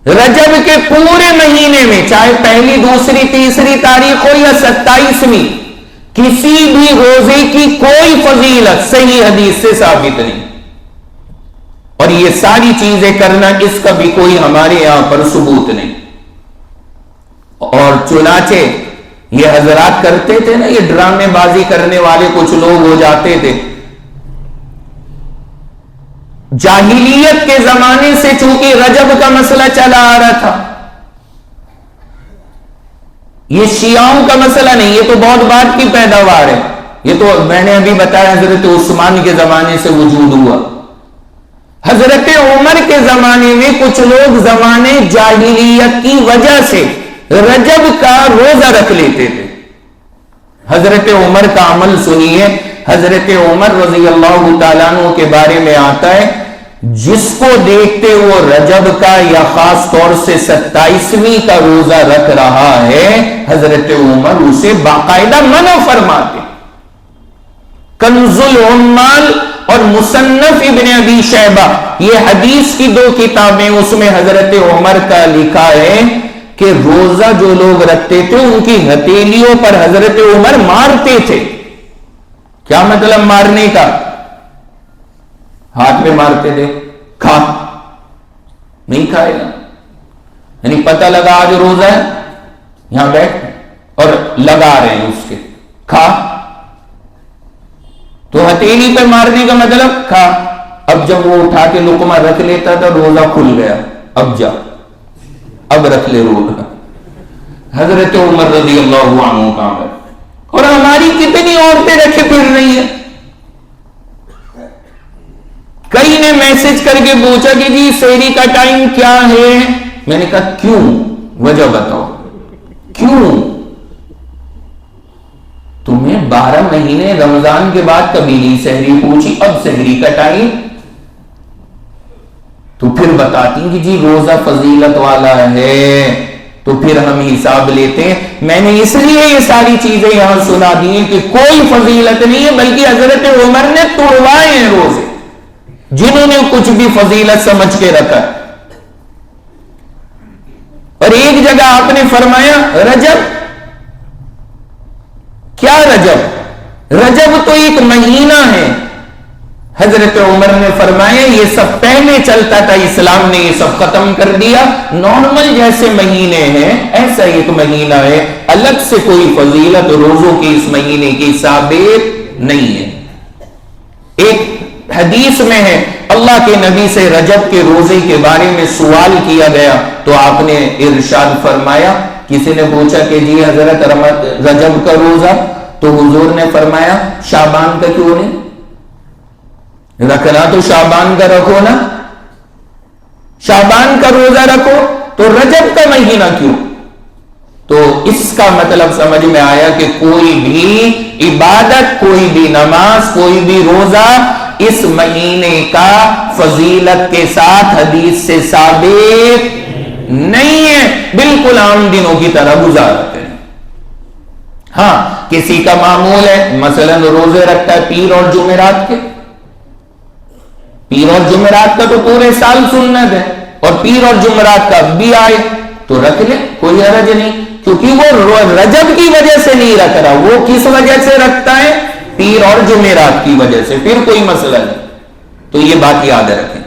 رجب کے پورے مہینے میں چاہے پہلی دوسری تیسری تاریخ ہو یا 27ویں، کسی بھی روزے کی کوئی فضیلت صحیح حدیث سے ثابت نہیں، اور یہ ساری چیزیں کرنا اس کا بھی کوئی ہمارے یہاں پر ثبوت نہیں۔ اور چنانچہ یہ حضرات کرتے تھے نا، یہ ڈرامے بازی کرنے والے کچھ لوگ ہو جاتے تھے، جاہلیت کے زمانے سے چونکہ رجب کا مسئلہ چلا آ رہا تھا، یہ شیعوں کا مسئلہ نہیں، یہ تو بہت بعد کی پیداوار ہے، یہ تو میں نے ابھی بتایا حضرت عثمان کے زمانے سے وجود ہوا۔ حضرت عمر کے زمانے میں کچھ لوگ زمانے جاہلیت کی وجہ سے رجب کا روزہ رکھ لیتے تھے۔ حضرت عمر کا عمل سنیے، حضرت عمر رضی اللہ تعالیٰ عنہ کے بارے میں آتا ہے، جس کو دیکھتے وہ رجب کا یا خاص طور سے 27ویں کا روزہ رکھ رہا ہے، حضرت عمر اسے باقاعدہ منع فرماتے۔ کنز العمال اور مصنف ابن ابی شیبہ، یہ حدیث کی 2 کتابیں، اس میں حضرت عمر کا لکھا ہے کہ روزہ جو لوگ رکھتے تھے ان کی ہتھیلیوں پر حضرت عمر مارتے تھے۔ کیا مطلب مارنے کا؟ ہاتھ میں مارتے تھے، کھا نہیں کھائے گا، یعنی پتہ لگا آج روزہ ہے، یہاں بیٹھ اور لگا رہے ہیں اس کے، کھا، تو ہتھیلی پہ مارنے کا مطلب کھا۔ اب جب وہ اٹھا کے لقمہ رکھ لیتا تھا روزہ کھل گیا، اب جا، اب رکھ لے روزہ۔ حضرت عمر رضی اللہ عنہ کا عمل۔ اور ہماری کتنی عورتیں رکھے پھر رہی ہیں۔ کئی نے میسج کر کے پوچھا کہ جی سحری کا ٹائم کیا ہے؟ میں نے کہا کیوں؟ وجہ بتاؤ کیوں؟ تمہیں 12 مہینے رمضان کے بعد کبھی نہیں سحری پوچھی، اب سحری کا ٹائم؟ تو پھر بتاتی کہ جی روزہ فضیلت والا ہے، تو پھر ہم حساب لیتے ہیں۔ میں نے اس لیے یہ ساری چیزیں یہاں سنا دی ہیں کہ کوئی فضیلت نہیں ہے، بلکہ حضرت عمر نے توڑوائے ہیں روزے، جنہوں نے کچھ بھی فضیلت سمجھ کے رکھا۔ اور ایک جگہ آپ نے فرمایا رجب، کیا رجب؟ رجب تو ایک مہینہ ہے۔ حضرت عمر نے فرمایا یہ سب پہلے چلتا تھا، اسلام نے یہ سب ختم کر دیا، نارمل جیسے مہینے ہیں ایسا ایک مہینہ ہے، الگ سے کوئی فضیلت روزوں کی اس مہینے کی ثابت نہیں ہے۔ ایک حدیث میں ہے اللہ کے نبی سے رجب کے روزے کے بارے میں سوال کیا گیا تو آپ نے ارشاد فرمایا، کسی نے پوچھا کہ جی حضرت رجب کا روزہ، تو حضور نے فرمایا شعبان کا کیوں نہیں رکھنا؟ تو شعبان کا رکھو نا، شعبان کا روزہ رکھو، تو رجب کا مہینہ کیوں؟ تو اس کا مطلب سمجھ میں آیا کہ کوئی بھی عبادت، کوئی بھی نماز، کوئی بھی روزہ اس مہینے کا فضیلت کے ساتھ حدیث سے ثابت نہیں ہے، بالکل عام دنوں کی طرح گزارتے ہیں۔ ہاں کسی کا معمول ہے مثلا روزے رکھتا ہے پیر اور جمعرات کے، پیر اور جمعرات کا تو پورے سال سنت ہے، اور پیر اور جمعرات کا بھی آئے تو رکھ لے، کوئی حرج نہیں، کیونکہ وہ رجب کی وجہ سے نہیں رکھ رہا، وہ کس وجہ سے رکھتا ہے؟ پیر اور جمعرات کی وجہ سے، پھر کوئی مسئلہ نہیں۔ تو یہ بات یاد رکھیں۔